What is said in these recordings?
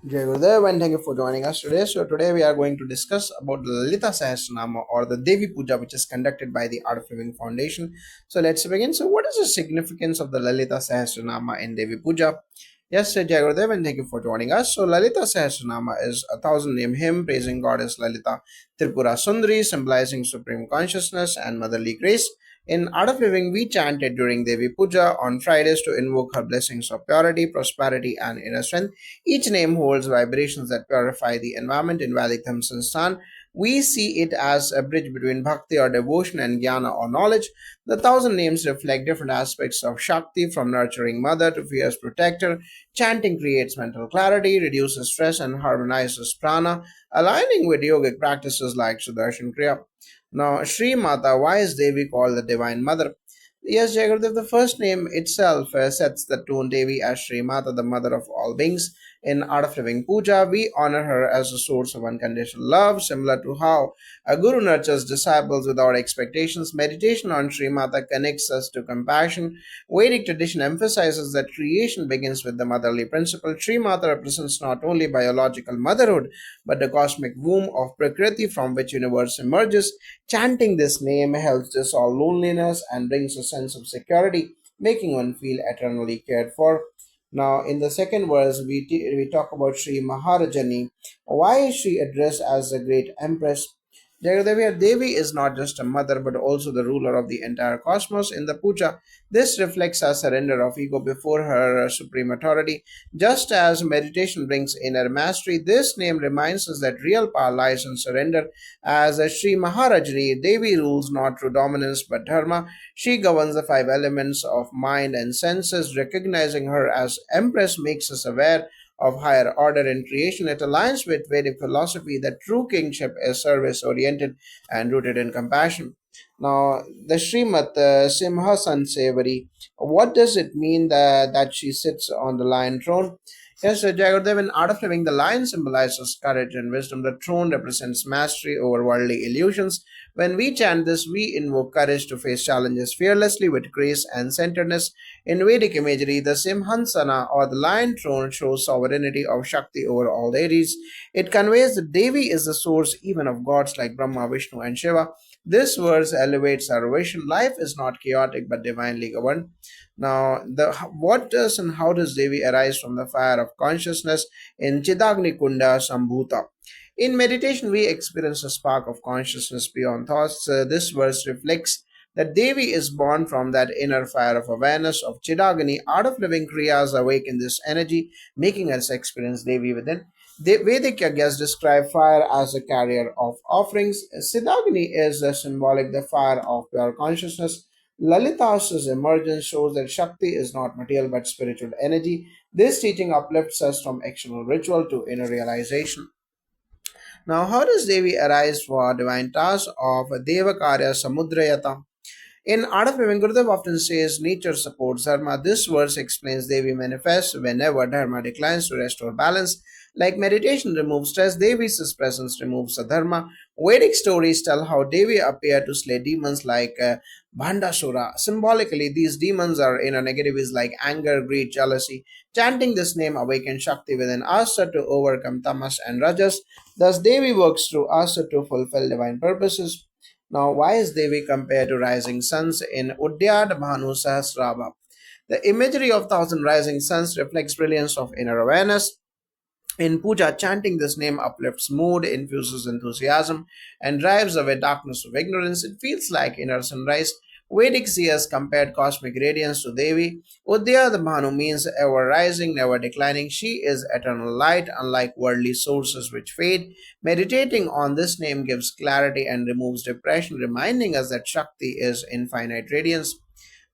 Jai Gurudev, and thank you for joining us today. So today we are going to discuss about the Lalita Sahasranama or the Devi Puja, which is conducted by the Art of Living Foundation. So let's begin. So what is the significance of the Lalita Sahasranama in Devi Puja? Yes, Jai Gurudev, and thank you for joining us. So Lalita Sahasranama is a thousand name hymn praising goddess Lalita Tripura Sundari, symbolizing supreme consciousness and motherly grace. In Art of Living, we chant it during Devi Puja on Fridays to invoke her blessings of purity, prosperity, and inner strength. Each name holds vibrations that purify the environment. In Vedic Samstan, we see it as a bridge between bhakti or devotion and jnana or knowledge. The thousand names reflect different aspects of Shakti, from nurturing mother to fierce protector. Chanting creates mental clarity, reduces stress, and harmonizes prana, aligning with yogic practices like Sudarshan Kriya. Now, Sri Mata, why is Devi called the Divine Mother? Yes, Jagardev, the first name itself sets the tone. Devi as Sri Mata, the mother of all beings. In Art of Living Puja, we honor her as a source of unconditional love, similar to how a guru nurtures disciples without expectations. Meditation on Sri Mata connects us to compassion. Vedic tradition emphasizes that creation begins with the motherly principle. Sri Mata represents not only biological motherhood, but the cosmic womb of Prakriti from which universe emerges. Chanting this name helps dissolve loneliness and brings a sense of security, making one feel eternally cared for. Now, in the second verse, we talk about Sri Maharajani. Why is she addressed as the great empress? Jagadevi Devi is not just a mother but also the ruler of the entire cosmos. In the puja, this reflects a surrender of ego before her supreme authority. Just as meditation brings inner mastery, this name reminds us that real power lies in surrender. As a Sri Maharajani, Devi rules not through dominance but dharma. She governs the five elements of mind and senses. Recognizing her as empress makes us aware of higher order in creation. It aligns with Vedic philosophy that true kingship is service oriented and rooted in compassion. Now, the Srimad Simhasan Sevari, what does it mean that she sits on the lion throne? Yes, Jagadev, in Art of Living, the lion symbolizes courage and wisdom. The throne represents mastery over worldly illusions. When we chant this, we invoke courage to face challenges fearlessly with grace and centeredness. In Vedic imagery, the Simhansana or the lion throne shows sovereignty of Shakti over all deities. It conveys that Devi is the source even of gods like Brahma, Vishnu, and Shiva. This verse elevates our vision. Life is not chaotic but divinely governed. Now, the what does and how does Devi arise from the fire of consciousness in Chidagni Kunda Sambhuta? In meditation, we experience a spark of consciousness beyond thoughts. This verse reflects that Devi is born from that inner fire of awareness of Chidagni. Art of Living Kriyas awaken this energy, making us experience Devi within. The Vedic Yagyas describe fire as a carrier of offerings. Siddhagni is the symbolic, the fire of pure consciousness. Lalita's emergence shows that Shakti is not material but spiritual energy. This teaching uplifts us from external ritual to inner realization. Now, how does Devi arise for divine task of Devakarya Samudrayata? In Art of Living, Gurudev often says nature supports dharma. This verse explains Devi manifests whenever dharma declines to restore balance. Like meditation removes stress, Devi's presence removes the dharma. Vedic stories tell how Devi appeared to slay demons like Bhandasura. Symbolically, these demons are inner negatives like anger, greed, jealousy. Chanting this name awakens Shakti within Asa to overcome tamas and rajas. Thus, Devi works through Asa to fulfill divine purposes. Now, why is Devi compared to rising suns in Udyad Bhanu Sahasrama? The imagery of thousand rising suns reflects brilliance of inner awareness. In puja, chanting this name uplifts mood, infuses enthusiasm, and drives away darkness of ignorance. It feels like inner sunrise. Vedic seers compared cosmic radiance to Devi. Udaya the Bhanu means ever rising, never declining. She is eternal light, unlike worldly sources which fade. Meditating on this name gives clarity and removes depression, reminding us that Shakti is infinite radiance.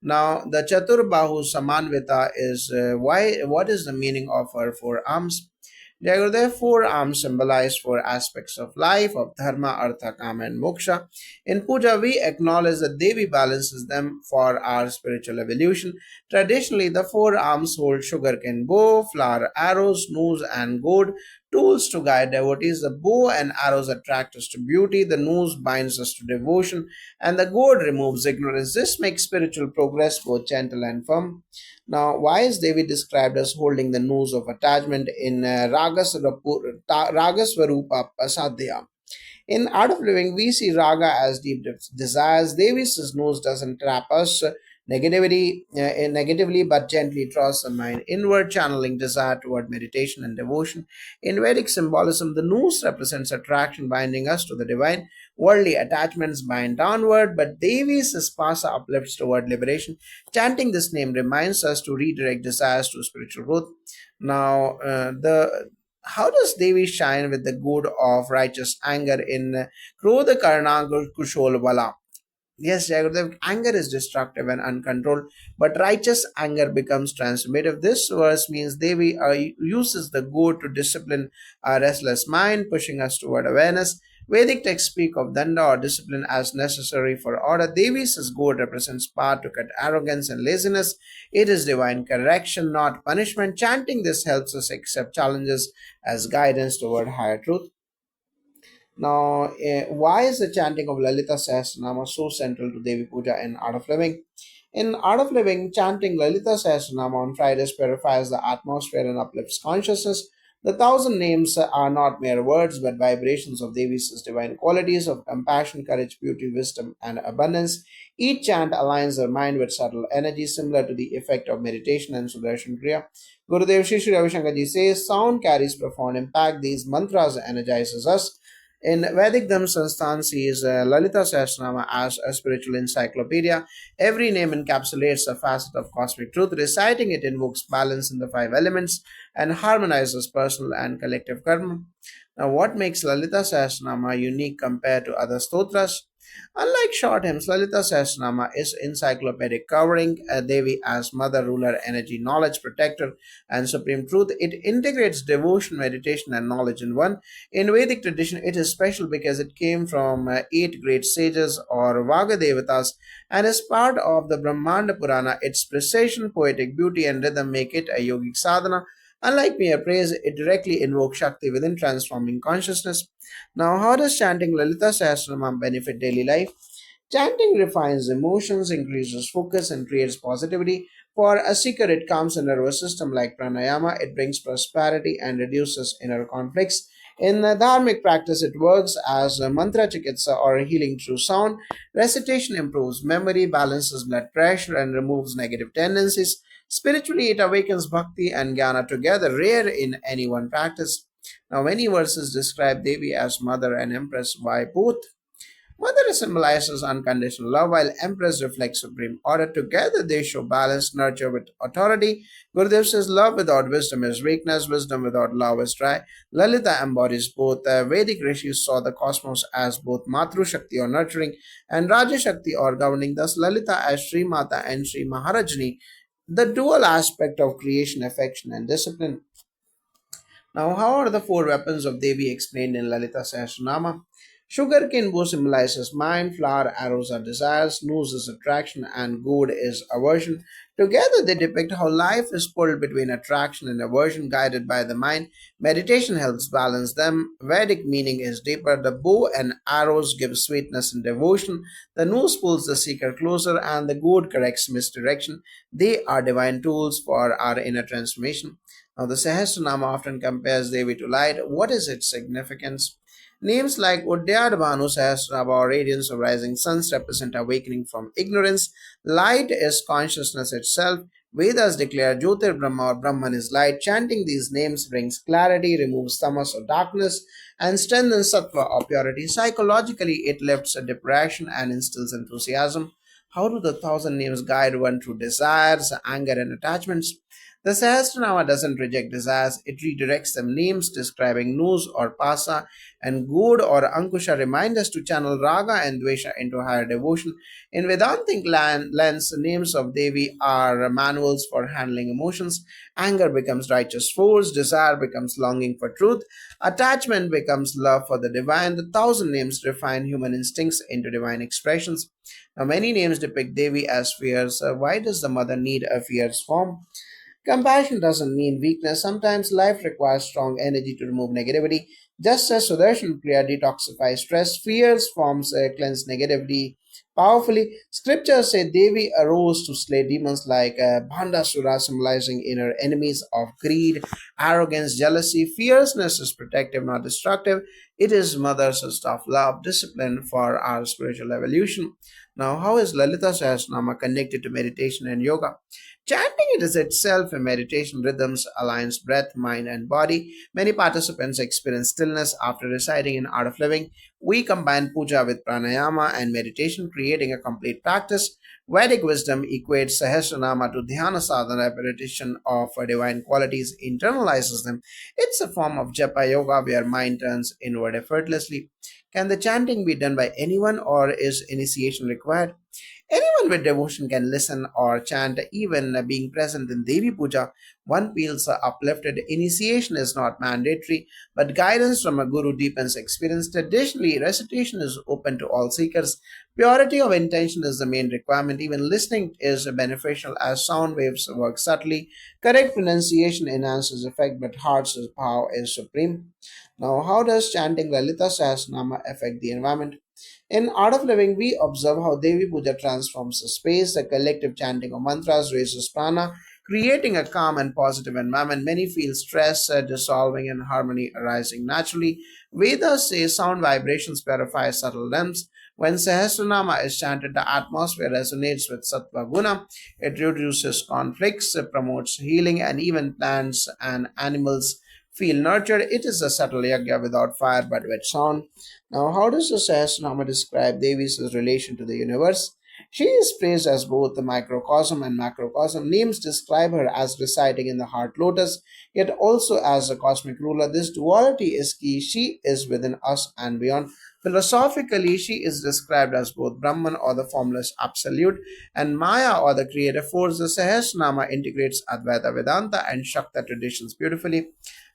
Now, the Chaturbahu Samanvita is why. What is the meaning of her four arms? There four arms symbolize four aspects of life, of dharma, artha, kama, and moksha. In puja, we acknowledge that Devi balances them for our spiritual evolution. Traditionally, the four arms hold sugarcane bow, flower arrows, noose, and gourd. tools to guide devotees. The bow and arrows attract us to beauty, the noose binds us to devotion, and the gourd removes ignorance. This makes spiritual progress both gentle and firm. Now, why is Devi described as holding the noose of attachment in Ragasvarupa Pasadya? In Art of Living, we see raga as deep desires. Devi's nose doesn't trap us negatively, but gently draws the mind inward, channeling desire toward meditation and devotion. In Vedic symbolism, the noose represents attraction, binding us to the divine. Worldly attachments bind downward, but Devi's spasa uplifts toward liberation. Chanting this name reminds us to redirect desires to spiritual growth. Now, the how does Devi shine with the good of righteous anger in Krodha Karna Kushol Vala? Yes, Jagadev, anger is destructive and uncontrolled, but righteous anger becomes transformative. This verse means Devi uses the good to discipline our restless mind, pushing us toward awareness. Vedic texts speak of danda or discipline as necessary for order. Devi's good represents power to cut arrogance and laziness. It is divine correction, not punishment. Chanting this helps us accept challenges as guidance toward higher truth. Now, why is the chanting of Lalita Sahasranama so central to Devi Puja in Art of Living? In Art of Living, chanting Lalita Sahasranama on Fridays purifies the atmosphere and uplifts consciousness. The thousand names are not mere words but vibrations of Devi's divine qualities of compassion, courage, beauty, wisdom, and abundance. Each chant aligns the mind with subtle energy similar to the effect of meditation and Sudarshan Kriya. Gurudev Shri Shri Ravi Shankar Ji says, sound carries profound impact. These mantras energizes us. In Vedic Dham Sansthan sees Lalita Sahasranama as a spiritual encyclopedia. Every name encapsulates a facet of cosmic truth. Reciting it invokes balance in the five elements and harmonizes personal and collective karma. Now, what makes Lalita Sahasranama unique compared to other stotras? Unlike short hymns, Lalita Sahasranama is encyclopedic, covering Devi as mother, ruler, energy, knowledge, protector, and supreme truth. It integrates devotion, meditation, and knowledge in one. In Vedic tradition, it is special because it came from eight great sages or Vaga Devatas and is part of the Brahmanda Purana. Its precision, poetic beauty, and rhythm make it a yogic sadhana. Unlike mere praise, it directly invokes Shakti within, transforming consciousness. Now, how does chanting Lalita Sahasranam benefit daily life? Chanting refines emotions, increases focus, and creates positivity. For a seeker, it calms the nervous system like pranayama, it brings prosperity and reduces inner conflicts. In dharmic practice, it works as a mantra chikitsa or healing through sound. Recitation improves memory, balances blood pressure, and removes negative tendencies. Spiritually, it awakens bhakti and jnana together, rare in any one practice. Now, many verses describe Devi as mother and empress. Why both? Mother symbolizes unconditional love, while Empress reflects supreme order. Together, they show balance, nurture with authority. Gurudev says, love without wisdom is weakness, wisdom without love is dry. Lalita embodies both. The Vedic rishis saw the cosmos as both Matru Shakti or nurturing and Raja Shakti or governing, thus, Lalita as Sri Mata and Sri Maharajini, the dual aspect of creation, affection, and discipline. Now, how are the four weapons of Devi explained in Lalita Sahasranama? Sugarcane bow symbolizes mind, flower arrows are desires, noose is attraction, and goad is aversion. Together, they depict how life is pulled between attraction and aversion, guided by the mind. Meditation helps balance them. Vedic meaning is deeper. The bow and arrows give sweetness and devotion. The noose pulls the seeker closer, and the goad corrects misdirection. They are divine tools for our inner transformation. Now, the Sahasranama often compares Devi to light. What is its significance? Names like Udyadbhanu Sahasraba or radiance of rising suns represent awakening from ignorance. Light is consciousness itself. Vedas declare Jyotir Brahma or Brahman is light. Chanting these names brings clarity, removes tamas or darkness, and strengthens sattva or purity. Psychologically, it lifts a depression and instills enthusiasm. How do the thousand names guide one through desires, anger, and attachments? The Sahasranama doesn't reject desires, it redirects them. Names describing Nuz or Pasa and Good or Ankusha remind us to channel Raga and Dvesha into higher devotion. In Vedantic lens, names of Devi are manuals for handling emotions. Anger becomes righteous force, desire becomes longing for truth, attachment becomes love for the divine. The thousand names refine human instincts into divine expressions. Now, many names depict Devi as fierce. Why does the mother need a fierce form? Compassion doesn't mean weakness. Sometimes life requires strong energy to remove negativity. Just as Sudarshan Kriya detoxifies stress, fears forms cleanse negativity powerfully. Scriptures say Devi arose to slay demons like Bhandasura, symbolizing inner enemies of greed, arrogance, jealousy. Fierceness is protective, not destructive. It is mother's of love, discipline for our spiritual evolution. Now, how is Lalita Sahasranama connected to meditation and yoga? Chanting it is itself a meditation. Rhythms aligns breath, mind, and body. Many participants experience stillness after reciting in Art of Living. We combine puja with pranayama and meditation, creating a complete practice. Vedic wisdom equates Sahasranama to dhyana sadhana, repetition of divine qualities, internalizes them. It's a form of japa yoga where mind turns inward effortlessly. Can the chanting be done by anyone or is initiation required? Anyone with devotion can listen or chant, even being present in Devi Puja. One feels uplifted. Initiation is not mandatory, but guidance from a guru deepens experience. Traditionally, recitation is open to all seekers. Purity of intention is the main requirement. Even listening is beneficial as sound waves work subtly. Correct pronunciation enhances effect, but heart's power is supreme. Now, how does chanting Lalita Sahasranama affect the environment? In Art of Living, we observe how Devi Puja transforms the space. The collective chanting of mantras raises prana, creating a calm and positive environment. Many feel stress dissolving and harmony arising naturally. Vedas say sound vibrations purify subtle depths. When Sahasranama is chanted, the atmosphere resonates with Sattva Guna. It reduces conflicts, promotes healing, and even plants and animals feel nurtured. It is a subtle yagya without fire but with sound. Now, how does the Sahasranama describe Devi's relation to the universe? She is praised as both the microcosm and macrocosm. Names describe her as residing in the heart lotus, yet also as a cosmic ruler. This duality is key. She is within us and beyond. Philosophically, she is described as both Brahman or the formless absolute and Maya or the creative force. The Sahasranama integrates Advaita Vedanta and Shakta traditions beautifully.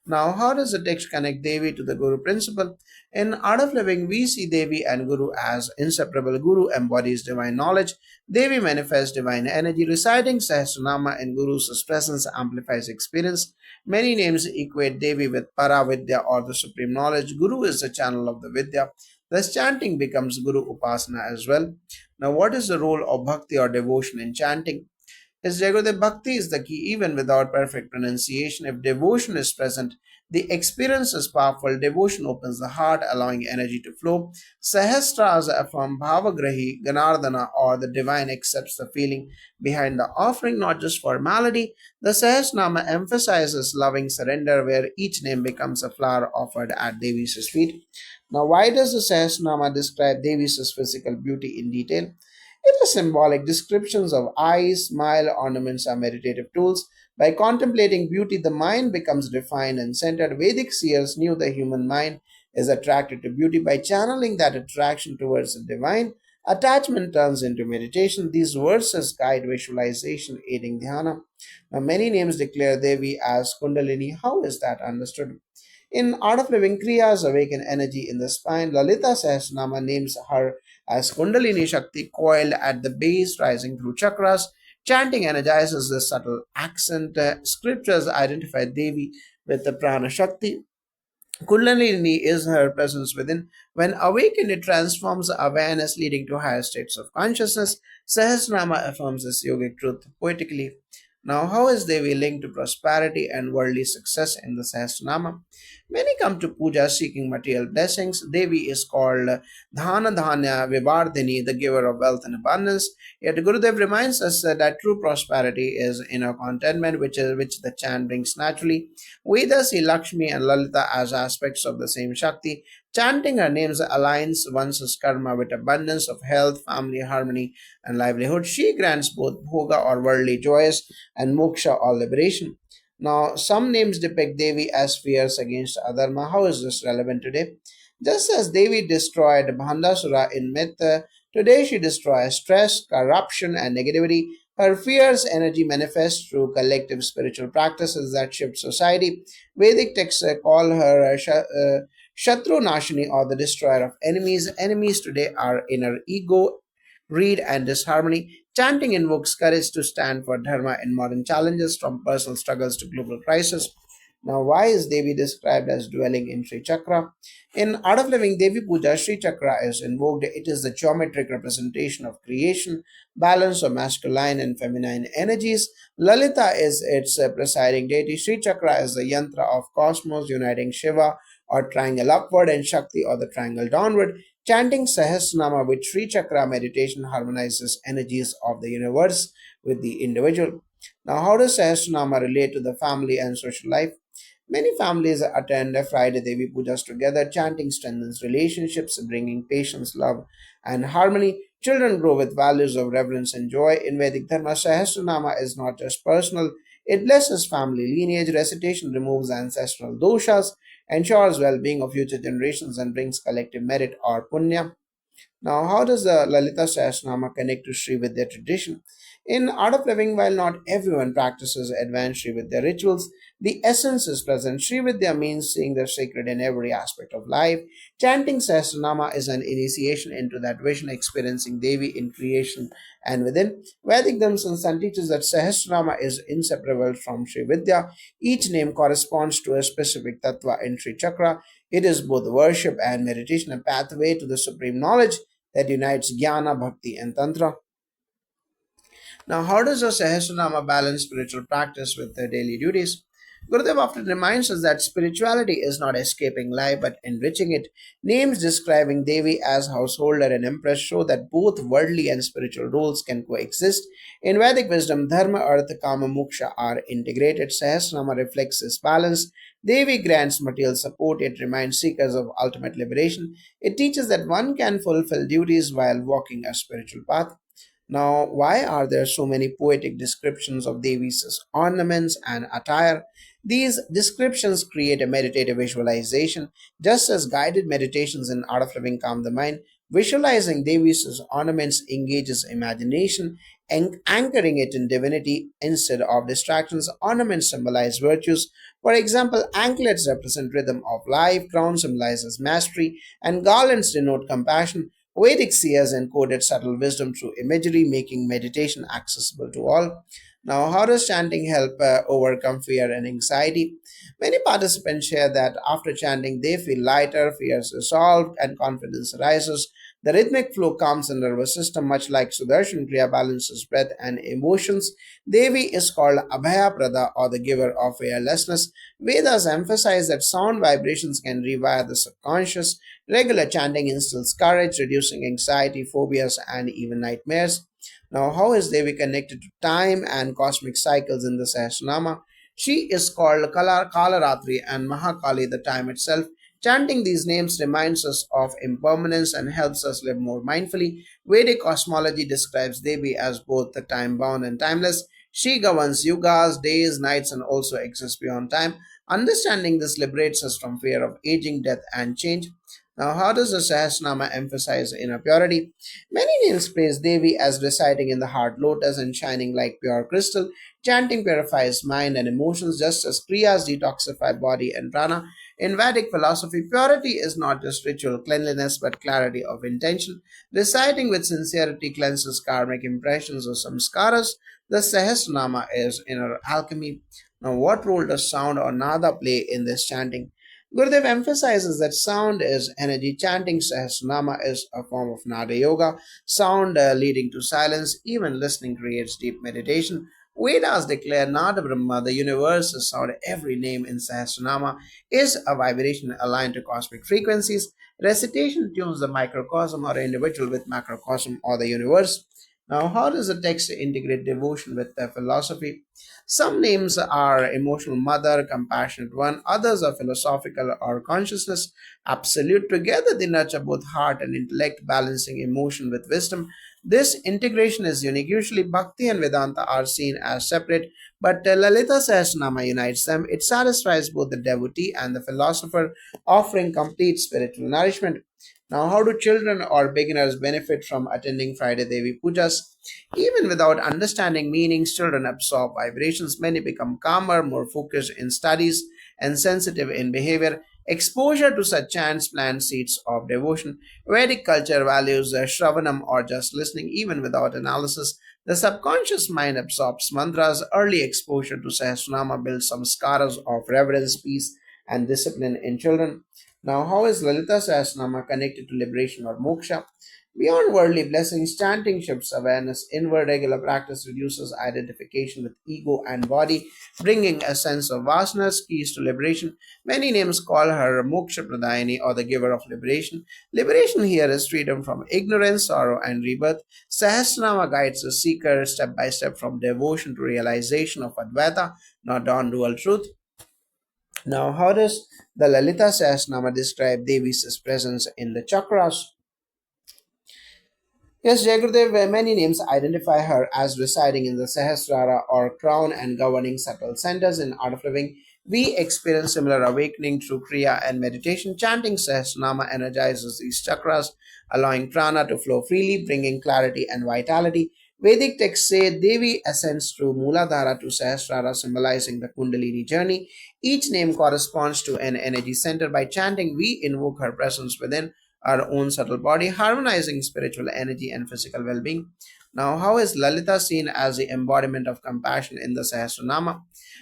Now, how does the text connect Devi to the Guru principle? In Art of Living, we see Devi and Guru as inseparable. Guru embodies divine knowledge. Devi manifests divine energy. Reciting Sahasranama in Guru's presence amplifies experience. Many names equate Devi with Paravidya or the supreme knowledge. Guru is the channel of the Vidya. Thus, chanting becomes Guru Upasana as well. Now, what is the role of bhakti or devotion in chanting? His Jagodev Bhakti is the key even without perfect pronunciation. If devotion is present, the experience is powerful. Devotion opens the heart, allowing energy to flow. Sahastras affirm Bhavagrahi, Ganardana, or the divine accepts the feeling behind the offering, not just formality. The Sahasranama emphasizes loving surrender, where each name becomes a flower offered at Devi's feet. Now, why does the Sahasranama describe Devi's physical beauty in detail? It is symbolic. Descriptions of eyes, smile, ornaments are meditative tools. By contemplating beauty, the mind becomes refined and centered. Vedic seers knew the human mind is attracted to beauty. By channeling that attraction towards the divine, attachment turns into meditation. These verses guide visualization, aiding dhyana. Now, many names declare Devi as Kundalini. How is that understood? In Art of Living, Kriyas awaken energy in the spine. Lalita Sahasranama names her as Kundalini Shakti, coiled at the base, rising through chakras. Chanting energizes the subtle accent. Scriptures identify Devi with the Prana Shakti. Kundalini is her presence within. When awakened, it transforms awareness, leading to higher states of consciousness. Sahasranama affirms this yogic truth poetically. Now, how is Devi linked to prosperity and worldly success in the Sahasranama? Many come to puja seeking material blessings. Devi is called Dhana Dhanya Vivardhini, the giver of wealth and abundance. Yet Gurudev reminds us that true prosperity is inner contentment, which the chant brings naturally. Vedas see Lakshmi and Lalita as aspects of the same Shakti. Chanting her names aligns one's karma with abundance of health, family, harmony, and livelihood. She grants both bhoga or worldly joys and moksha or liberation. Now, some names depict Devi as fierce against adharma. How is this relevant today? Just as Devi destroyed Bhandasura in myth, today she destroys stress, corruption, and negativity. Her fierce energy manifests through collective spiritual practices that shift society. Vedic texts call her Shatru Nashini or the destroyer of enemies. Enemies today are inner ego, greed, and disharmony. Chanting invokes courage to stand for dharma in modern challenges, from personal struggles to global crisis. Now, why is Devi described as dwelling in Sri Chakra? In Art of Living Devi Puja, Sri Chakra is invoked. It is the geometric representation of creation, balance of masculine and feminine energies. Lalita is its presiding deity. Sri Chakra is the yantra of cosmos, uniting Shiva or triangle upward and Shakti or the triangle downward. Chanting Sahasranama with Sri Chakra meditation harmonizes energies of the universe with the individual. Now, how does Sahasranama relate to the family and social life? Many families attend Friday Devi Pujas together. Chanting strengthens relationships, bringing patience, love, and harmony. Children grow with values of reverence and joy. In Vedic Dharma, Sahasranama is not just personal, it blesses family lineage. Recitation removes ancestral doshas, ensures well being of future generations, and brings collective merit or punya. Now, how does the Lalita Sahasranama connect to Sri Vidya tradition? In Art of Living, while not everyone practices advanced Sri Vidya rituals, the essence is present. Sri Vidya means seeing the sacred in every aspect of life. Chanting Sahasranama is an initiation into that vision, experiencing Devi in creation and within. Vedic Dhamma teaches that Sahasranama is inseparable from Sri Vidya. Each name corresponds to a specific tattva in Sri Chakra. It is both worship and meditation, a pathway to the supreme knowledge that unites jnana, bhakti, and tantra. Now, how does a Sahasranama balance spiritual practice with their daily duties? Gurudev often reminds us that spirituality is not escaping life but enriching it. Names describing Devi as householder and empress show that both worldly and spiritual roles can coexist. In Vedic wisdom, Dharma, Artha, Kama, Moksha are integrated. Sahasranama reflects this balance. Devi grants material support, it reminds seekers of ultimate liberation. It teaches that one can fulfill duties while walking a spiritual path. Now, why are there so many poetic descriptions of Devi's ornaments and attire? These descriptions create a meditative visualization, just as guided meditations in Art of Living calm the mind. Visualizing Devi's ornaments engages imagination, anchoring it in divinity instead of distractions. Ornaments symbolize virtues. For example, anklets represent rhythm of life, crown symbolizes mastery, and garlands denote compassion. Vedic seers encoded subtle wisdom through imagery, making meditation accessible to all. Now, how does chanting help overcome fear and anxiety? Many participants share that after chanting, they feel lighter, fears resolved, and confidence rises. The rhythmic flow calms the nervous system, much like Sudarshan Kriya balances breath and emotions. Devi is called Abhaya Prada or the giver of fearlessness. Vedas emphasize that sound vibrations can rewire the subconscious. Regular chanting instills courage, reducing anxiety, phobias, and even nightmares. Now, how is Devi connected to time and cosmic cycles in the Sahasranama? She is called Kalaratri and Mahakali, the time itself. Chanting these names reminds us of impermanence and helps us live more mindfully. Vedic cosmology describes Devi as both the time bound and timeless. She governs yugas, days, nights, and also exists beyond time. Understanding this liberates us from fear of aging, death, and change. Now, how does the Sahasranama emphasize inner purity? Many names praise Devi as residing in the heart lotus and shining like pure crystal. Chanting purifies mind and emotions just as Kriyas detoxify body and prana. In Vedic philosophy, purity is not just ritual cleanliness but clarity of intention. Reciting with sincerity cleanses karmic impressions or samskaras. The Sahasranama is inner alchemy. Now, what role does sound or nada play in this chanting? Gurudev emphasizes that sound is energy. Chanting Sahasranama is a form of Nada Yoga, sound leading to silence. Even listening creates deep meditation. Vedas declare Nada Brahma, the universe is sound. Every name in Sahasranama is a vibration aligned to cosmic frequencies. Recitation tunes the microcosm or individual with macrocosm or the universe. Now, how does the text integrate devotion with the philosophy? Some names are emotional mother, compassionate one, others are philosophical or consciousness, absolute. Together, they nurture both heart and intellect, balancing emotion with wisdom. This integration is unique. Usually, Bhakti and Vedanta are seen as separate, but Lalita Sahasranama unites them. It satisfies both the devotee and the philosopher, offering complete spiritual nourishment. Now, how do children or beginners benefit from attending Friday Devi Pujas? Even without understanding meanings, children absorb vibrations. Many become calmer, more focused in studies, and sensitive in behavior. Exposure to such chants plants seeds of devotion. Vedic culture values Shravanam or just listening even without analysis. The subconscious mind absorbs mantras. Early exposure to Sahasranama builds some scars of reverence, peace, and discipline in children. Now, how is Lalita Sahasranama connected to liberation or moksha? Beyond worldly blessings, chanting shifts awareness. Inward regular practice reduces identification with ego and body, bringing a sense of vastness, keys to liberation. Many names call her Moksha Pradayani or the giver of liberation. Liberation here is freedom from ignorance, sorrow, and rebirth. Sahasranama guides the seeker step by step from devotion to realization of Advaita, not non dual truth. Now, how does the Lalita Sahasranama describe Devi's presence in the chakras? Yes, Jayagurudev, where many names identify her as residing in the Sahasrara or crown and governing subtle centers in art of living. We experience similar awakening through Kriya and meditation. Chanting Sahasranama energizes these chakras, allowing prana to flow freely, bringing clarity and vitality. Vedic texts say Devi ascends through Muladhara to Sahasrara, symbolizing the Kundalini journey. Each name corresponds to an energy center. By chanting, we invoke her presence within our own subtle body, harmonizing spiritual energy and physical well being. Now, how is Lalita seen as the embodiment of compassion in the Sahasranama?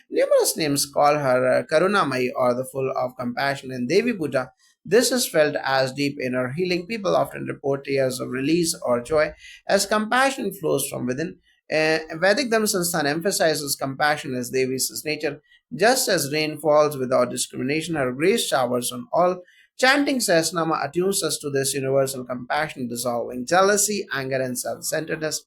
Numerous names call her Karunamai or the full of compassion in Devi Puja. This is felt as deep inner healing. People often report tears of release or joy as compassion flows from within. Vedic Dhamma Sansthan emphasizes compassion as Devi's nature. Just as rain falls without discrimination, her grace showers on all. Chanting Sahasranama attunes us to this universal compassion, dissolving jealousy, anger, and self centeredness.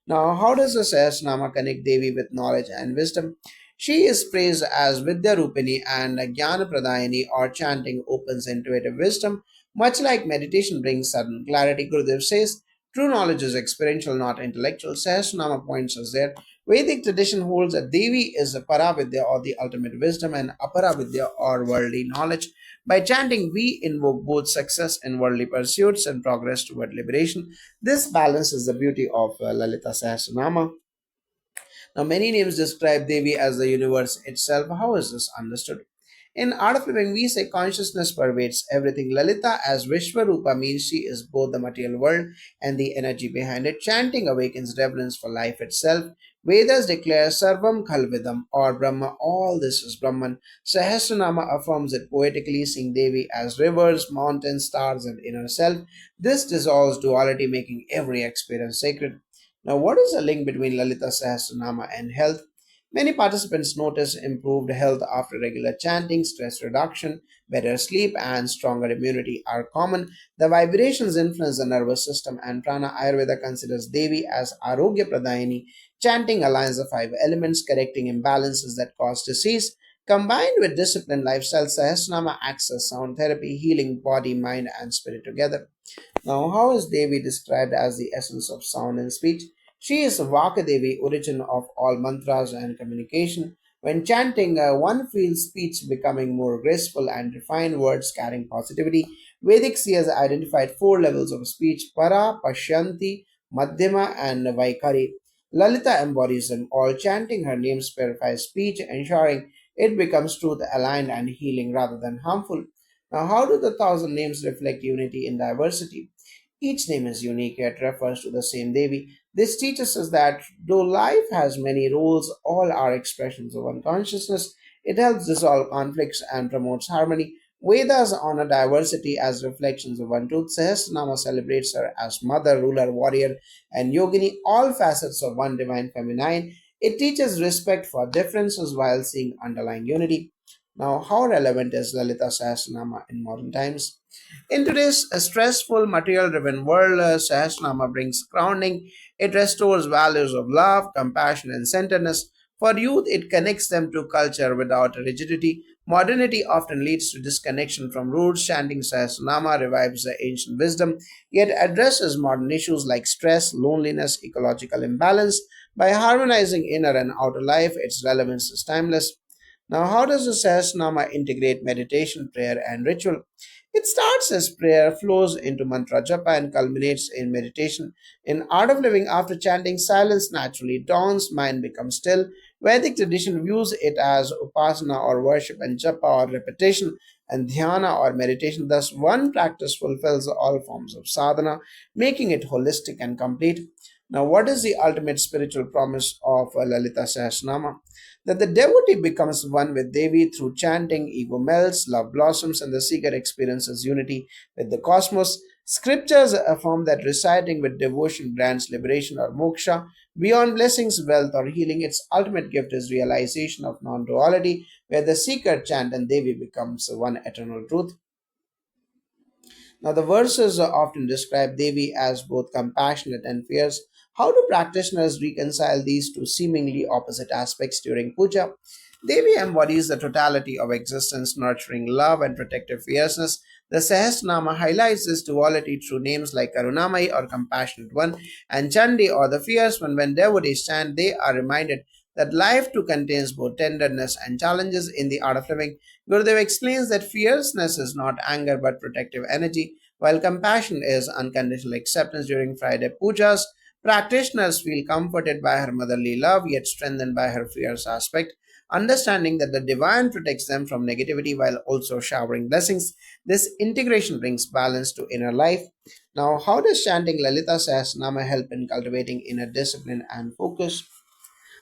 Now, how does the Sahasranama connect Devi with knowledge and wisdom? She is praised as Vidya Rupini and Jnana Pradayani, or chanting opens intuitive wisdom. Much like meditation brings sudden clarity, Gurudev says, true knowledge is experiential, not intellectual. Sahasranama points us there. Vedic tradition holds that Devi is the Paravidya or the ultimate wisdom and Aparavidya or worldly knowledge. By chanting, we invoke both success in worldly pursuits and progress toward liberation. This balance is the beauty of Lalita Sahasranama. Now, many names describe Devi as the universe itself. How is this understood? In Art of Living, we say consciousness pervades everything. Lalita as Vishwarupa means she is both the material world and the energy behind it. Chanting awakens reverence for life itself. Vedas declare Sarvam Khalvidam or Brahma, all this is Brahman. Sahasranama affirms it poetically, seeing Devi as rivers, mountains, stars, and inner self. This dissolves duality, making every experience sacred. Now, what is the link between Lalita Sahasranama and health? Many participants notice improved health after regular chanting, stress reduction, better sleep, and stronger immunity are common. The vibrations influence the nervous system, and Prana Ayurveda considers Devi as Arogya Pradayani. Chanting aligns the five elements, correcting imbalances that cause disease. Combined with disciplined lifestyle, Sahasranama acts as sound therapy, healing body, mind, and spirit together. Now, how is Devi described as the essence of sound and speech? She is Vakadevi, origin of all mantras and communication. When chanting, one feels speech becoming more graceful and refined, words carrying positivity. Vedic seers identified four levels of speech: Para, Pashyanti, Madhyama, and Vaikari. Lalita embodies them all. Chanting her names purifies speech, ensuring it becomes truth aligned and healing rather than harmful. Now, how do the thousand names reflect unity in diversity? Each name is unique yet refers to the same Devi. This teaches us that though life has many roles, all are expressions of one consciousness. It helps dissolve conflicts and promotes harmony. Vedas honor diversity as reflections of one truth. Sahasranama celebrates her as mother, ruler, warrior, and yogini, all facets of one divine feminine. It teaches respect for differences while seeing underlying unity. Now, how relevant is Lalita Sahasranama in modern times? In today's stressful, material driven world, Sahasranama brings grounding. It restores values of love, compassion, and centeredness. For youth, it connects them to culture without rigidity. Modernity often leads to disconnection from roots. Chanting Sahasranama revives the ancient wisdom, yet addresses modern issues like stress, loneliness, ecological imbalance. By harmonizing inner and outer life, its relevance is timeless. Now, how does the Sahasranama integrate meditation, prayer, and ritual? It starts as prayer, flows into mantra japa, and culminates in meditation. In Art of Living, after chanting, silence naturally dawns, mind becomes still. Vedic tradition views it as upasana or worship, and japa or repetition and dhyana or meditation. Thus, one practice fulfills all forms of sadhana, making it holistic and complete. Now, what is the ultimate spiritual promise of Lalita Sahasranama? That the devotee becomes one with Devi through chanting, ego melts, love blossoms, and the seeker experiences unity with the cosmos. Scriptures affirm that reciting with devotion grants liberation or moksha. Beyond blessings, wealth, or healing, its ultimate gift is realization of non duality, where the seeker chant and Devi becomes one eternal truth. Now, the verses often describe Devi as both compassionate and fierce. How do practitioners reconcile these two seemingly opposite aspects during puja? Devi embodies the totality of existence, nurturing love and protective fierceness. The Sahasranama highlights this duality through names like Karunamai or Compassionate One and Chandi or the Fierce One. When devotees stand, they are reminded that life too contains both tenderness and challenges in the art of living. Gurudev explains that fierceness is not anger but protective energy, while compassion is unconditional acceptance. During Friday pujas, practitioners feel comforted by her motherly love yet strengthened by her fierce aspect, understanding that the divine protects them from negativity while also showering blessings. This integration brings balance to inner life. Now, how does chanting Lalita Sahasranama help in cultivating inner discipline and focus?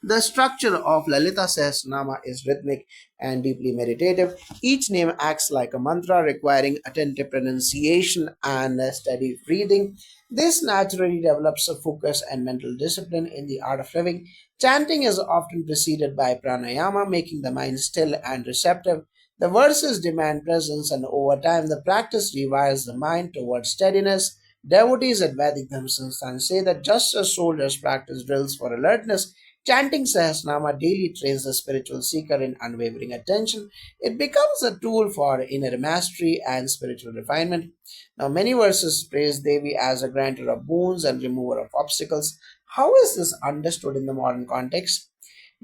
The structure of Lalita Sahasranama is rhythmic and deeply meditative. Each name acts like a mantra requiring attentive pronunciation and steady breathing. This naturally develops a focus and mental discipline in the art of living. Chanting is often preceded by pranayama, making the mind still and receptive. The verses demand presence, and over time, the practice rewires the mind towards steadiness. Devotees at Vedic Dhamma say that just as soldiers practice drills for alertness, chanting Sahasranama daily trains the spiritual seeker in unwavering attention. It becomes a tool for inner mastery and spiritual refinement. Now, many verses praise Devi as a granter of boons and remover of obstacles. How is this understood in the modern context?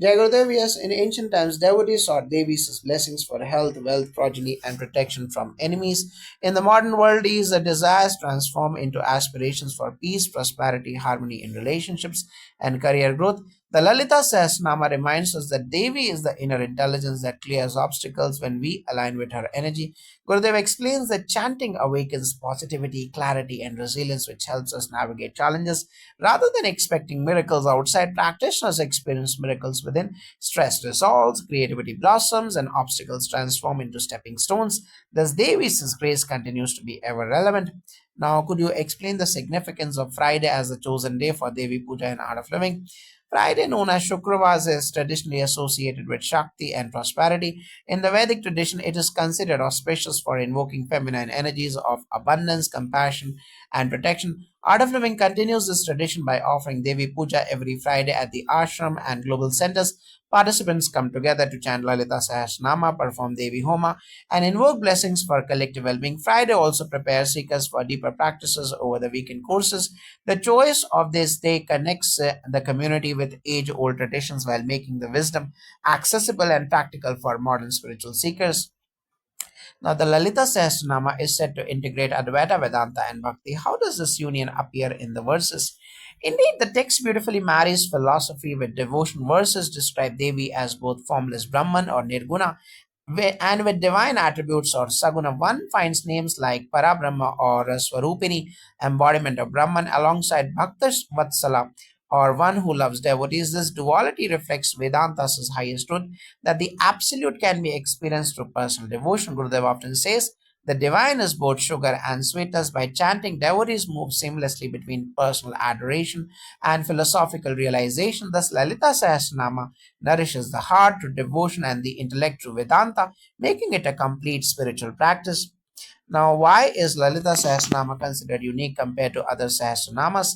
Jagodev, yes, in ancient times, devotees sought Devis as blessings for health, wealth, progeny, and protection from enemies. In the modern world, these desires transform into aspirations for peace, prosperity, harmony in relationships, and career growth. The Lalita Sahasranama reminds us that Devi is the inner intelligence that clears obstacles when we align with her energy. Gurudev explains that chanting awakens positivity, clarity, and resilience, which helps us navigate challenges. Rather than expecting miracles outside, practitioners experience miracles within. Stress resolves, creativity blossoms, and obstacles transform into stepping stones. Thus, Devi's grace continues to be ever relevant. Now, could you explain the significance of Friday as the chosen day for Devi Puja and Art of Living? Friday, known as Shukravas, is traditionally associated with Shakti and prosperity. In the Vedic tradition, it is considered auspicious for invoking feminine energies of abundance, compassion, and protection. Art of Living continues this tradition by offering Devi Puja every Friday at the ashram and global centers. Participants come together to chant Lalita Sahasranama, perform Devi Homa, and invoke blessings for collective well-being. Friday also prepares seekers for deeper practices over the weekend courses. The choice of this day connects the community with age-old traditions while making the wisdom accessible and practical for modern spiritual seekers. Now, the Lalita Sahasranama is said to integrate Advaita Vedanta and Bhakti. How does this union appear in the verses? Indeed, the text beautifully marries philosophy with devotion. Verses describe Devi as both formless Brahman or Nirguna and with divine attributes or Saguna. One finds names like Parabrahma or Swarupini, embodiment of Brahman, alongside Bhakta Vatsala or one who loves devotees. This duality reflects Vedanta's highest truth that the absolute can be experienced through personal devotion. Gurudev often says the divine is both sugar and sweetness. By chanting, devotees move seamlessly between personal adoration and philosophical realization. Thus, Lalita Sahasranama nourishes the heart through devotion and the intellect through Vedanta, making it a complete spiritual practice. Now, why is Lalita Sahasranama considered unique compared to other Sahasranamas?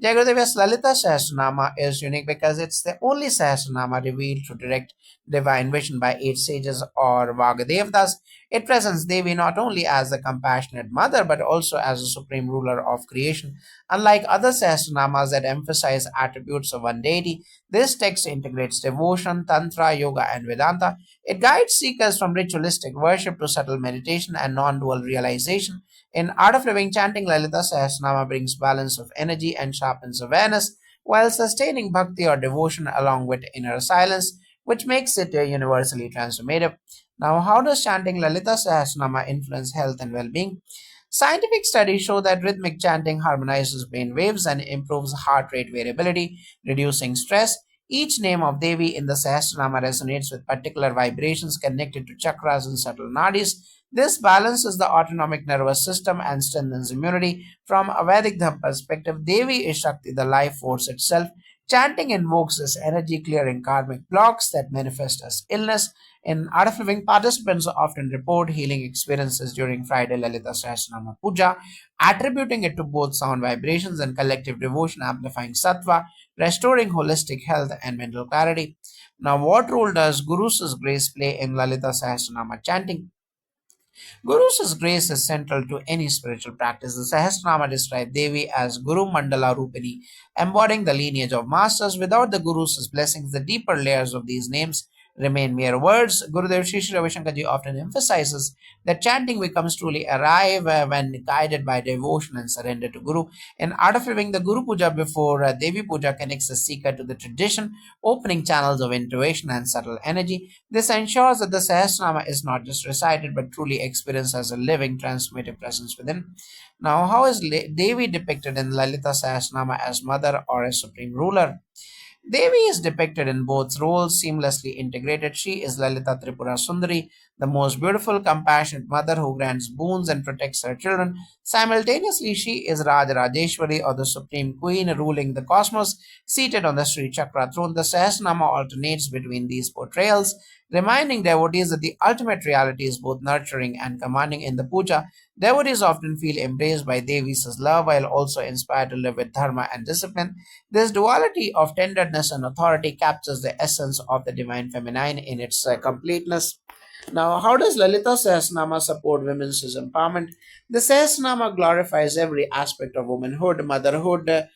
Jagadeva's Lalita Sahasranama is unique because it's the only Sahasranama revealed through direct divine vision by eight sages or Vagadevdas. It presents Devi not only as the compassionate mother but also as the supreme ruler of creation. Unlike other Sahasranamas that emphasize attributes of one deity, this text integrates devotion, Tantra, Yoga, and Vedanta. It guides seekers from ritualistic worship to subtle meditation and non dual realization. In Art of Living, chanting Lalita Sahasranama brings balance of energy and sharpens awareness, while sustaining bhakti or devotion along with inner silence, which makes it universally transformative. Now, how does chanting Lalita Sahasranama influence health and well being? Scientific studies show that rhythmic chanting harmonizes brain waves and improves heart rate variability, reducing stress. Each name of Devi in the Sahasranama resonates with particular vibrations connected to chakras and subtle nadis. This balances the autonomic nervous system and strengthens immunity. From a Vedic Dham perspective, Devi is Shakti, the life force itself. Chanting invokes this energy, clearing karmic blocks that manifest as illness. In Art of Living, participants often report healing experiences during Friday Lalita Sahasranama Puja, attributing it to both sound vibrations and collective devotion, amplifying sattva, restoring holistic health and mental clarity. Now, what role does Guru's grace play in Lalita Sahasranama chanting? Guru's grace is central to any spiritual practice. The Sahasranama described Devi as Guru Mandala Rupini, embodying the lineage of masters. Without the Guru's blessings, the deeper layers of these names remain mere words. Gurudev Sri Sri Ravi Shankar Ji often emphasizes that chanting becomes truly alive when guided by devotion and surrender to Guru. In Art of Living, the Guru Puja before Devi Puja connects the seeker to the tradition, opening channels of intuition and subtle energy. This ensures that the Sahasranama is not just recited but truly experienced as a living, transformative presence within. Now, how is Devi depicted in Lalita Sahasranama as mother or as supreme ruler? Devi is depicted in both roles, seamlessly integrated. She is Lalita Tripura Sundari, the most beautiful, compassionate mother who grants boons and protects her children. Simultaneously, she is Raj Rajeshwari, or the Supreme Queen, ruling the cosmos, seated on the Sri Chakra throne. The Sahasranama alternates between these portrayals, reminding devotees that the ultimate reality is both nurturing and commanding. In the puja, devotees often feel embraced by Devi's love while also inspired to live with dharma and discipline. This duality of tenderness and authority captures the essence of the divine feminine in its completeness. Now, how does Lalita Sahasranama support women's empowerment? The Sahasranama glorifies every aspect of womanhood, motherhood,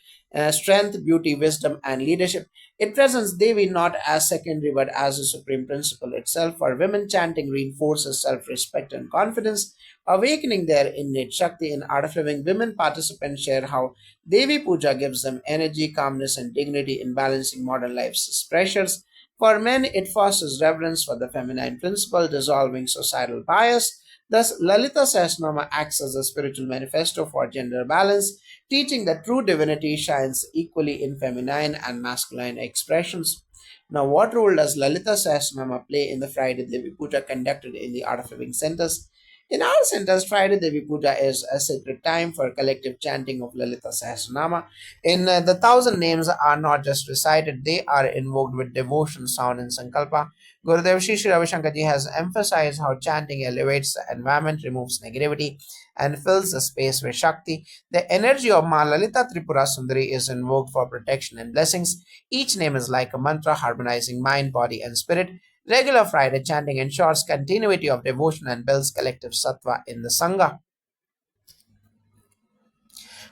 strength, beauty, wisdom, and leadership. It presents Devi not as secondary but as a supreme principle itself. For women, chanting reinforces self respect and confidence, awakening their innate Shakti. In Art of Living, women participants share how Devi Puja gives them energy, calmness, and dignity in balancing modern life's pressures. For men, it fosters reverence for the feminine principle, dissolving societal bias. Thus, Lalita Sahasranama acts as a spiritual manifesto for gender balance, teaching that true divinity shines equally in feminine and masculine expressions. Now, what role does Lalita Sahasranama play in the Friday Devi Puja conducted in the Art of Living centers? In our centers, Friday Devi Puja is a sacred time for collective chanting of Lalita Sahasranama. In the thousand names are not just recited, they are invoked with devotion, sound, and sankalpa. Gurudev Sri Sri Ravi Shankar Ji has emphasized how chanting elevates the environment, removes negativity, and fills the space with Shakti. The energy of Ma Lalita Tripura Sundari is invoked for protection and blessings. Each name is like a mantra harmonizing mind, body, and spirit. Regular Friday chanting ensures continuity of devotion and builds collective sattva in the Sangha.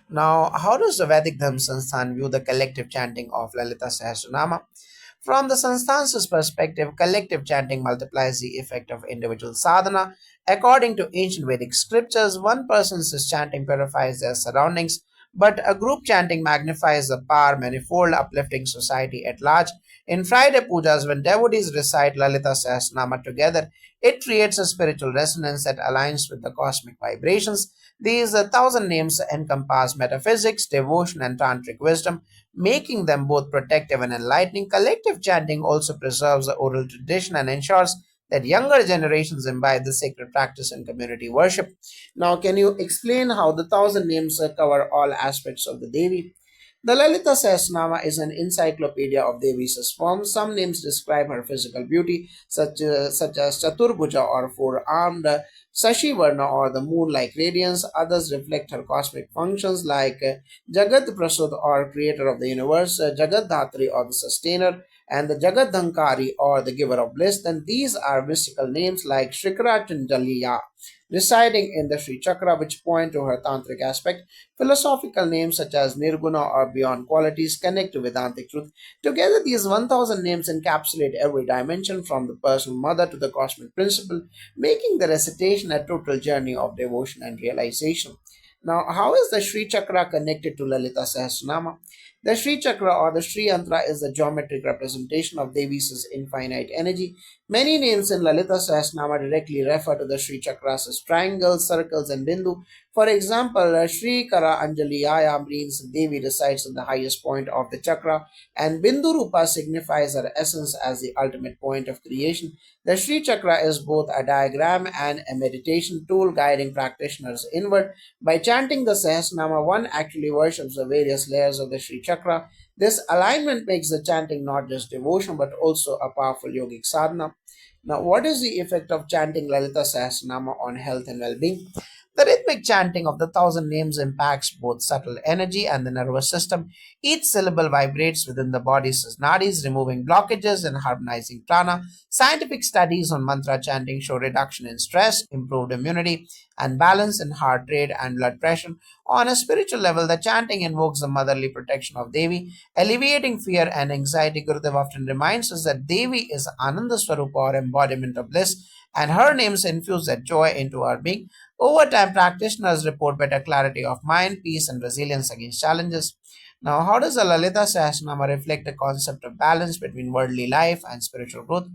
Now, how does the Vedic Dharma Sansthan view the collective chanting of Lalita Sahasranama? From the Sansthan's perspective, collective chanting multiplies the effect of individual sadhana. According to ancient Vedic scriptures, one person's chanting purifies their surroundings, but a group chanting magnifies the power manifold, uplifting society at large. In Friday pujas, when devotees recite Lalita Sahasranama together, it creates a spiritual resonance that aligns with the cosmic vibrations. These thousand names encompass metaphysics, devotion, and tantric wisdom, making them both protective and enlightening. Collective chanting also preserves the oral tradition and ensures that younger generations imbibe the sacred practice in community worship. Now, can you explain how the thousand names cover all aspects of the Devi? The Lalita Sahasranama is an encyclopedia of Devi's forms. Some names describe her physical beauty, such as Chaturbhuja or four-armed, Sashi Varna or the moon-like radiance. Others reflect her cosmic functions like Jagat Prasud or creator of the universe, Jagat Dhatri or the sustainer, and the Jagat Dhankari or the giver of bliss. Then these are mystical names like Shrikara Chanjaliya, residing in the Sri Chakra, which point to her tantric aspect. Philosophical names such as Nirguna or beyond qualities connect to Vedantic truth. Together, these 1000 names encapsulate every dimension from the personal mother to the cosmic principle, making the recitation a total journey of devotion and realization. Now, how is the Sri Chakra connected to Lalita Sahasranama? The Sri Chakra or the Sri Yantra is the geometric representation of Devi's infinite energy. Many names in Lalita Sahasranama directly refer to the Sri Chakras as triangles, circles, and Bindu. For example, Sri Kara Anjali Ayam means Devi resides at the highest point of the chakra, and Bindu Rupa signifies her essence as the ultimate point of creation. The Sri Chakra is both a diagram and a meditation tool guiding practitioners inward. By chanting the Sahasranama, one actually worships the various layers of the Sri Chakra. This alignment makes the chanting not just devotion but also a powerful yogic sadhana. Now, what is the effect of chanting Lalita Sahasranama on health and well being? The rhythmic chanting of the thousand names impacts both subtle energy and the nervous system. Each syllable vibrates within the body's nadis, removing blockages and harmonizing prana. Scientific studies on mantra chanting show reduction in stress, improved immunity, and balance in heart rate and blood pressure. On a spiritual level, the chanting invokes the motherly protection of Devi, alleviating fear and anxiety. Gurudev often reminds us that Devi is Ananda Swarupa or embodiment of bliss, and her names infuse that joy into our being. Over time, practitioners report better clarity of mind, peace, and resilience against challenges. Now, how does the Lalita Sahasranama reflect the concept of balance between worldly life and spiritual growth?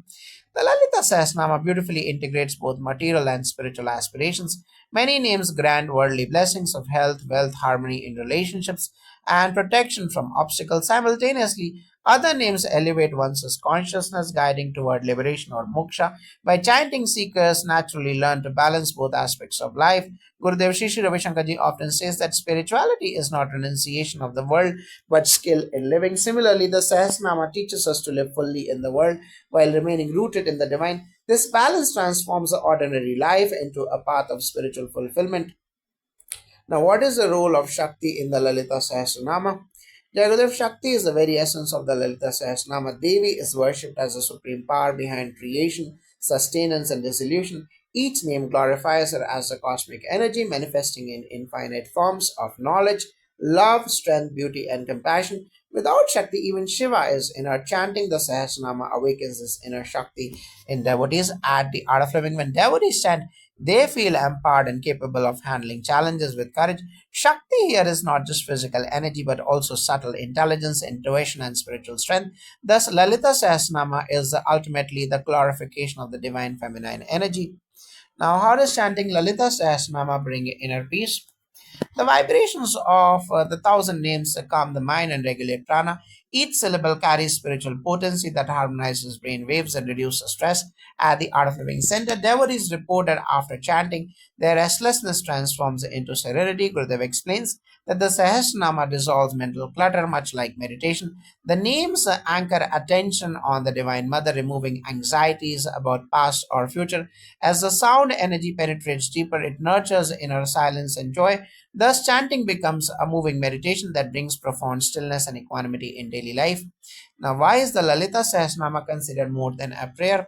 The Lalita Sahasranama beautifully integrates both material and spiritual aspirations. Many names grant worldly blessings of health, wealth, harmony in relationships, and protection from obstacles simultaneously. Other names elevate one's consciousness, guiding toward liberation or moksha. By chanting, seekers naturally learn to balance both aspects of life. Gurudev Shri Shri Ravi Shankarji often says that spirituality is not renunciation of the world but skill in living. Similarly, the Sahasranama teaches us to live fully in the world while remaining rooted in the divine. This balance transforms the ordinary life into a path of spiritual fulfillment. Now, what is the role of Shakti in the Lalita Sahasranama? Jagadev Shakti is the very essence of the Lalita Sahasranama. Devi is worshipped as the supreme power behind creation, sustenance, and dissolution. Each name glorifies her as the cosmic energy manifesting in infinite forms of knowledge, love, strength, beauty, and compassion. Without Shakti, even Shiva is inner. Chanting the Sahasranama awakens this inner Shakti in devotees. At the art of living, when devotees chant, they feel empowered and capable of handling challenges with courage. Shakti here is not just physical energy but also subtle intelligence, intuition, and spiritual strength. Thus, Lalita Sahasranama is ultimately the glorification of the divine feminine energy. Now, how does chanting Lalita Sahasranama bring inner peace? The vibrations of the thousand names calm the mind and regulate prana. Each syllable carries spiritual potency that harmonizes brain waves and reduces stress. At the Art of Living Center, devotees reported after chanting, their restlessness transforms into serenity. Gurudev explains that the Sahasranama dissolves mental clutter, much like meditation. The names anchor attention on the Divine Mother, removing anxieties about past or future. As the sound energy penetrates deeper, it nurtures inner silence and joy. Thus, chanting becomes a moving meditation that brings profound stillness and equanimity in daily life. Now, why is the Lalita Sahasranama considered more than a prayer?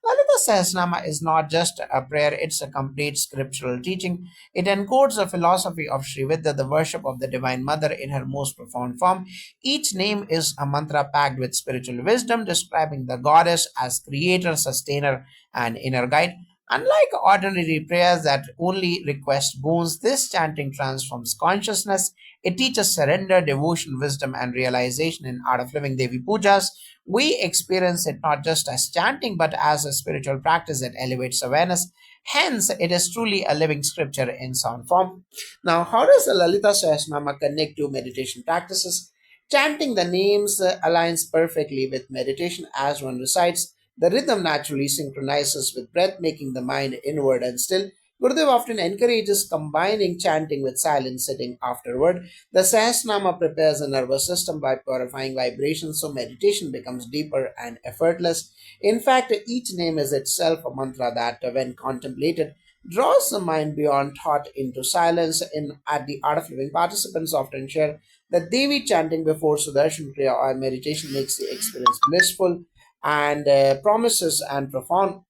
Lalita Sahasranama is not just a prayer, it's a complete scriptural teaching. It encodes the philosophy of Sri Vidya, the worship of the Divine Mother in her most profound form. Each name is a mantra packed with spiritual wisdom, describing the goddess as creator, sustainer, and inner guide. Unlike ordinary prayers that only request boons, this chanting transforms consciousness. It teaches surrender, devotion, wisdom, and realization in Art of Living Devi Poojas. We experience it not just as chanting but as a spiritual practice that elevates awareness. Hence, it is truly a living scripture in sound form. Now, how does the Lalita Sahasranama connect to meditation practices? Chanting the names aligns perfectly with meditation as one recites. The rhythm naturally synchronizes with breath, making the mind inward and still. Gurudev often encourages combining chanting with silent sitting afterward. The Sahasranama prepares the nervous system by purifying vibrations so meditation becomes deeper and effortless. In fact, each name is itself a mantra that, when contemplated, draws the mind beyond thought into silence. At the Art of Living, participants often share that Devi chanting before Sudarshan Kriya or meditation makes the experience blissful and promises and profound.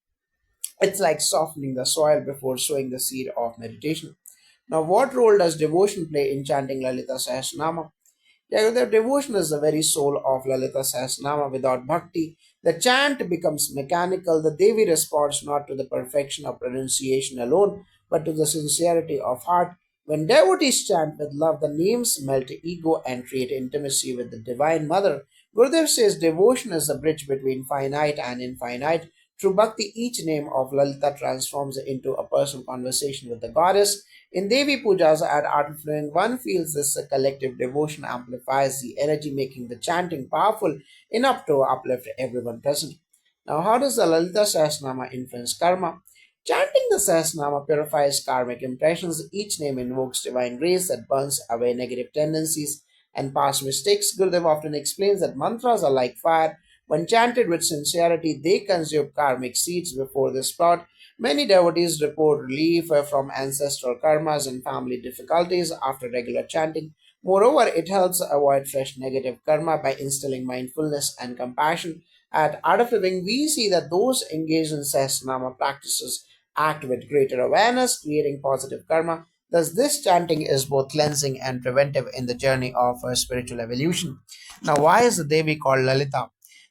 It's like softening the soil before sowing the seed of meditation. Now, what role does devotion play in chanting Lalita Sahasranama? Yeah, the devotion is the very soul of Lalita Sahasranama. Without bhakti, the chant becomes mechanical. The Devi responds not to the perfection of pronunciation alone, but to the sincerity of heart. When devotees chant with love, the names melt ego and create intimacy with the Divine Mother. Gurudev says devotion is the bridge between finite and infinite. Through bhakti, each name of Lalita transforms into a personal conversation with the goddess. In Devi Pujas at Art Flowing, one feels this collective devotion amplifies the energy, making the chanting powerful enough to uplift everyone present. Now, how does the Lalita Sahasranama influence karma? Chanting the Sahasranama purifies karmic impressions. Each name invokes divine grace that burns away negative tendencies and past mistakes. Gurudev often explains that mantras are like fire. When chanted with sincerity, they consume karmic seeds before they sprout. Many devotees report relief from ancestral karmas and family difficulties after regular chanting. Moreover, it helps avoid fresh negative karma by instilling mindfulness and compassion. At Art of Living, we see that those engaged in Sahasranama practices act with greater awareness, creating positive karma. Thus, this chanting is both cleansing and preventive in the journey of spiritual evolution. Now, why is the Devi called Lalita?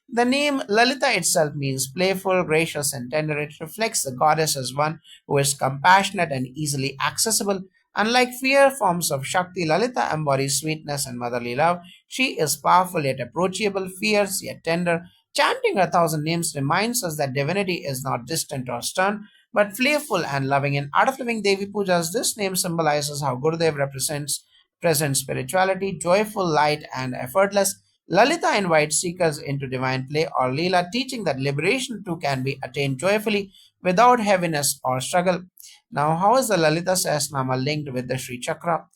The name Lalita itself means playful, gracious, and tender. It reflects the goddess as one who is compassionate and easily accessible. Unlike fear forms of Shakti, Lalita embodies sweetness and motherly love. She is powerful yet approachable, fierce yet tender. Chanting her thousand names reminds us that divinity is not distant or stern, but playful and loving. In Art of Living Devi Pujas, this name symbolizes how Gurudev represents present spirituality, joyful, light, and effortless. Lalita invites seekers into divine play or Leela, teaching that liberation too can be attained joyfully without heaviness or struggle. Now, how is the Lalita Sahasranama linked with the Sri Chakra?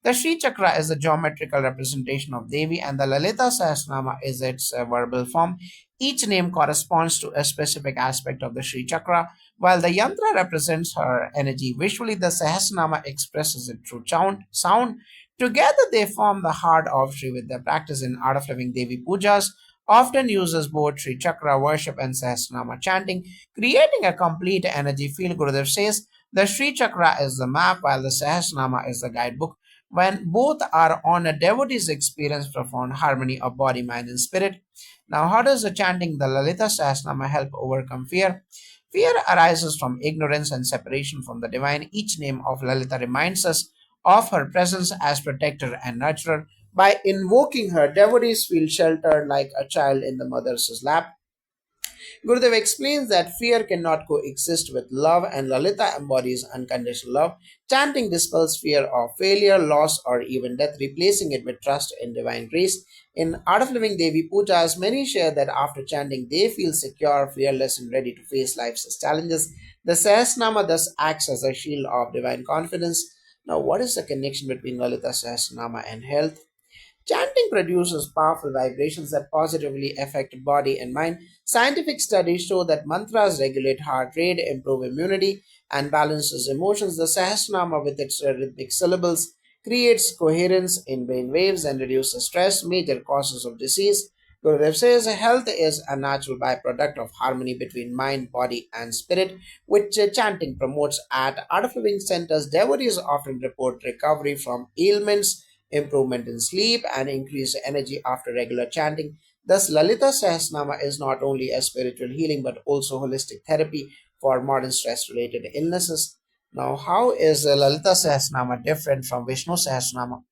The Sri Chakra is the geometrical representation of Devi, and the Lalita Sahasranama is its verbal form. Each name corresponds to a specific aspect of the Sri Chakra, while the yantra represents her energy. Visually, the Sahasranama expresses it through sound. Together, they form the heart of Sri Vidya. Practice in Art of Living Devi Pujas often uses both Sri Chakra worship and Sahasranama chanting, creating a complete energy field. Gurudev says the Sri Chakra is the map, while the Sahasranama is the guidebook. When both are on, a devotee's experience profound harmony of body, mind, and spirit. Now, how does the chanting the Lalita Sahasranama help overcome fear? Fear arises from ignorance and separation from the divine. Each name of Lalita reminds us of her presence as protector and nurturer. By invoking her, devotees feel sheltered like a child in the mother's lap. Gurudev explains that fear cannot coexist with love, and Lalita embodies unconditional love. Chanting dispels fear of failure, loss, or even death, replacing it with trust in divine grace. In Art of Living Devi Pujas, many share that after chanting, they feel secure, fearless, and ready to face life's challenges. The Sahasranama thus acts as a shield of divine confidence. Now, what is the connection between Lalita Sahasranama and health? Chanting produces powerful vibrations that positively affect body and mind. Scientific studies show that mantras regulate heart rate, improve immunity, and balances emotions. The Sahasranama, with its rhythmic syllables, creates coherence in brain waves and reduces stress, major causes of disease. Gurudev says health is a natural byproduct of harmony between mind, body, and spirit, which chanting promotes. At Art of Living centers, devotees often report recovery from ailments, improvement in sleep, and increased energy after regular chanting. Thus, Lalita Sahasranama is not only a spiritual healing but also holistic therapy for modern stress related illnesses. Now, how is Lalita Sahasranama different from Vishnu Sahasranama?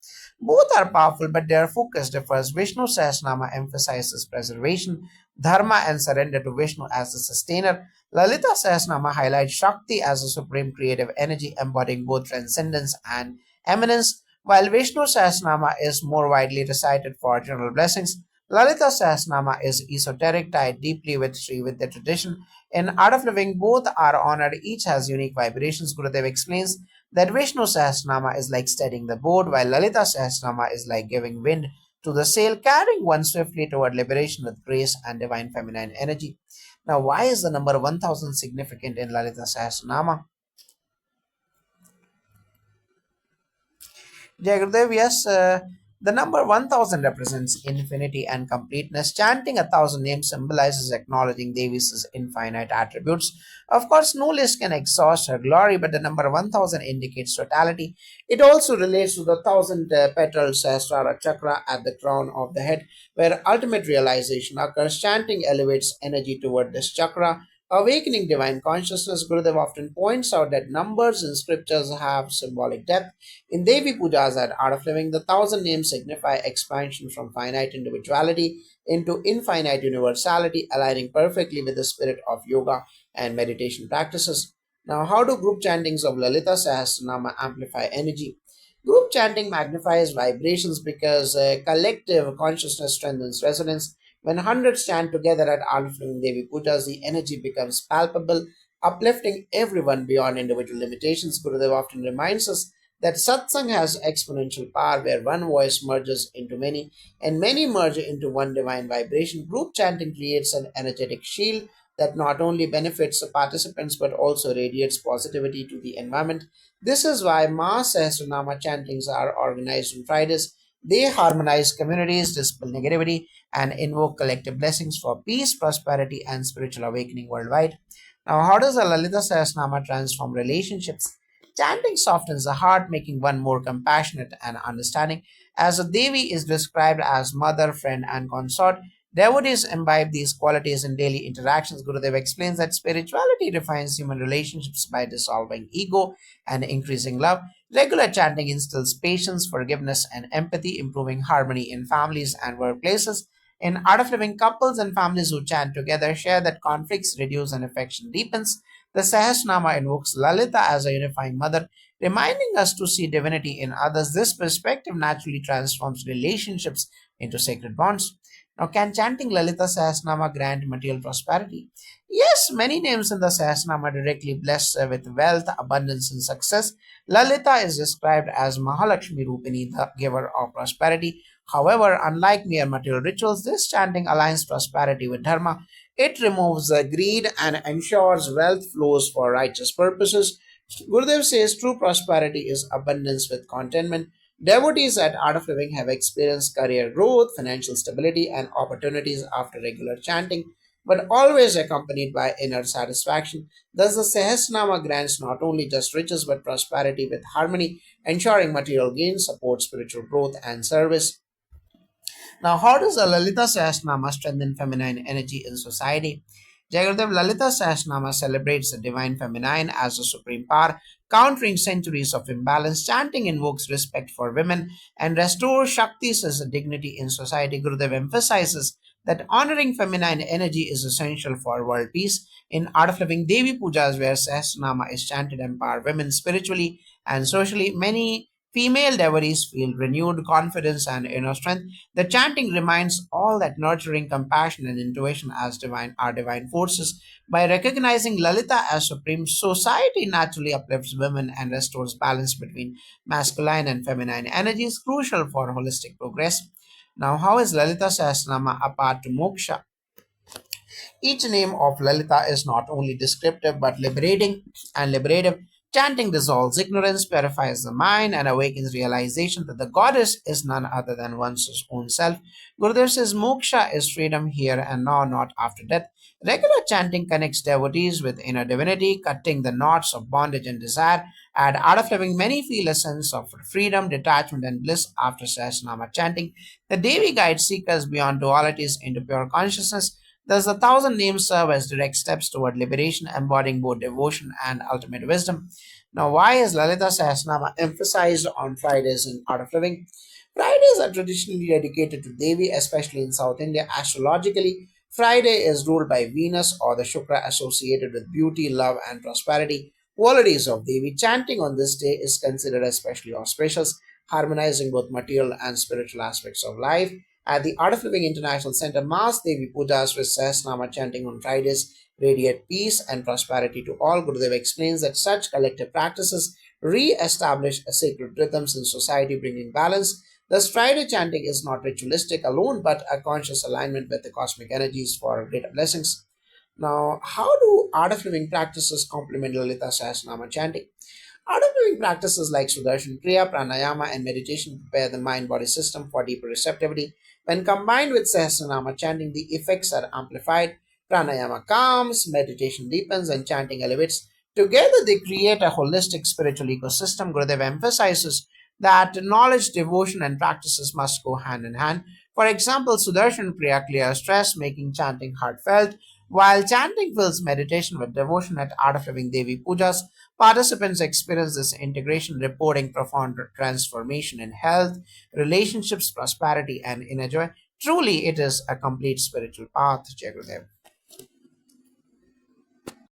Both are powerful, but their focus differs. Vishnu Sahasranama emphasizes preservation, dharma, and surrender to Vishnu as the sustainer. Lalita Sahasranama highlights Shakti as a supreme creative energy embodying both transcendence and eminence. While Vishnu Sahasranama is more widely recited for general blessings, Lalita Sahasranama is esoteric, tied deeply with Sri Vidya tradition. In Art of Living, both are honored, each has unique vibrations. Gurudev explains that Vishnu Sahasranama is like steadying the boat, while Lalita Sahasranama is like giving wind to the sail, carrying one swiftly toward liberation with grace and divine feminine energy. Now, why is the number 1000 significant in Lalita Sahasranama? Jagadev, yes, the number 1000 represents infinity and completeness. Chanting 1000 names symbolizes acknowledging Devi's infinite attributes. Of course, no list can exhaust her glory, but the number 1000 indicates totality. It also relates to the thousand petal Sahasrara chakra at the crown of the head, where ultimate realization occurs. Chanting elevates energy toward this chakra, awakening divine consciousness. Gurudev often points out that numbers in scriptures have symbolic depth. In Devi Pujas at Art of Living, the thousand names signify expansion from finite individuality into infinite universality, aligning perfectly with the spirit of yoga and meditation practices. Now, how do group chantings of Lalita Sahasranama amplify energy? Group chanting magnifies vibrations because collective consciousness strengthens resonance. When hundreds chant together at Arifin Devi Pujas, the energy becomes palpable, uplifting everyone beyond individual limitations. Gurudev often reminds us that satsang has exponential power where one voice merges into many and many merge into one divine vibration. Group chanting creates an energetic shield that not only benefits the participants but also radiates positivity to the environment. This is why mass Sahasranama chantings are organized on Fridays. They harmonize communities, dispel negativity, and invoke collective blessings for peace, prosperity, and spiritual awakening worldwide. Now, how does the Lalita Sahasranama transform relationships? Chanting softens the heart, making one more compassionate and understanding. As the Devi is described as mother, friend, and consort, devotees imbibe these qualities in daily interactions. Gurudev explains that spirituality defines human relationships by dissolving ego and increasing love. Regular chanting instills patience, forgiveness, and empathy, improving harmony in families and workplaces. In Art of Living, couples and families who chant together share that conflicts reduce and affection deepens. The Sahasranama invokes Lalita as a unifying mother, reminding us to see divinity in others. This perspective naturally transforms relationships into sacred bonds. Now, can chanting Lalita Sahasranama grant material prosperity? Yes, many names in the Sahasranama directly bless with wealth, abundance, and success. Lalita is described as Mahalakshmi Rupini, the giver of prosperity. However, unlike mere material rituals, this chanting aligns prosperity with dharma. It removes greed and ensures wealth flows for righteous purposes. Gurudev says true prosperity is abundance with contentment. Devotees at Art of Living have experienced career growth, financial stability, and opportunities after regular chanting, but always accompanied by inner satisfaction. Thus, the Sahasranama grants not only just riches but prosperity with harmony, ensuring material gain, support spiritual growth, and service. Now, how does the Lalita Sahasranama strengthen feminine energy in society? Jagadev Lalita Sahasranama celebrates the divine feminine as the supreme power, countering centuries of imbalance. Chanting invokes respect for women and restores Shakti's as a dignity in society. Gurudev emphasizes that honoring feminine energy is essential for world peace. In Art of Living, Devi Pujas, where Sahasranama is chanted, empower women spiritually and socially. Many female devotees feel renewed confidence and inner strength. The chanting reminds all that nurturing compassion and intuition as divine are divine forces. By recognizing Lalita as supreme, society naturally uplifts women and restores balance between masculine and feminine energies, crucial for holistic progress. Now, how is Lalita Sahasranama a path to moksha? Each name of Lalita is not only descriptive but liberating and liberative. Chanting dissolves ignorance, purifies the mind, and awakens realization that the goddess is none other than one's own self. Gurudev says moksha is freedom here and now, not after death. Regular chanting connects devotees with inner divinity, cutting the knots of bondage and desire. At Art of Living, many feel a sense of freedom, detachment, and bliss after Sahasranama chanting. The Devi guides seekers beyond dualities into pure consciousness. Thus, the thousand names serve as direct steps toward liberation, embodying both devotion and ultimate wisdom. Now, why is Lalita Sahasranama emphasized on Fridays in Art of Living? Fridays are traditionally dedicated to Devi, especially in South India. Astrologically, Friday is ruled by Venus or the Shukra associated with beauty, love, and prosperity. Qualities of Devi chanting on this day is considered especially auspicious, harmonizing both material and spiritual aspects of life. At the Art of Living International Center, Mass Devi Pujas with Sahasnama chanting on Fridays radiate peace and prosperity to all. Gurudev explains that such collective practices re-establish sacred rhythms in society, bringing balance. Thus, Friday chanting is not ritualistic alone, but a conscious alignment with the cosmic energies for greater blessings. Now, how do Art of Living practices complement Lalita Sahasnama chanting? Art of Living practices like Sudarshan Kriya, Pranayama, and meditation prepare the mind body system for deeper receptivity. When combined with Sahasranama chanting, the effects are amplified. Pranayama calms, meditation deepens, and chanting elevates. Together, they create a holistic spiritual ecosystem. Gurudev emphasizes that knowledge, devotion, and practices must go hand in hand. For example, Sudarshan Kriya clears stress, making chanting heartfelt. While chanting fills meditation with devotion at Art of Living Devi Pujas, participants experience this integration, reporting profound transformation in health, relationships, prosperity, and inner joy. Truly, it is a complete spiritual path, Jagadev.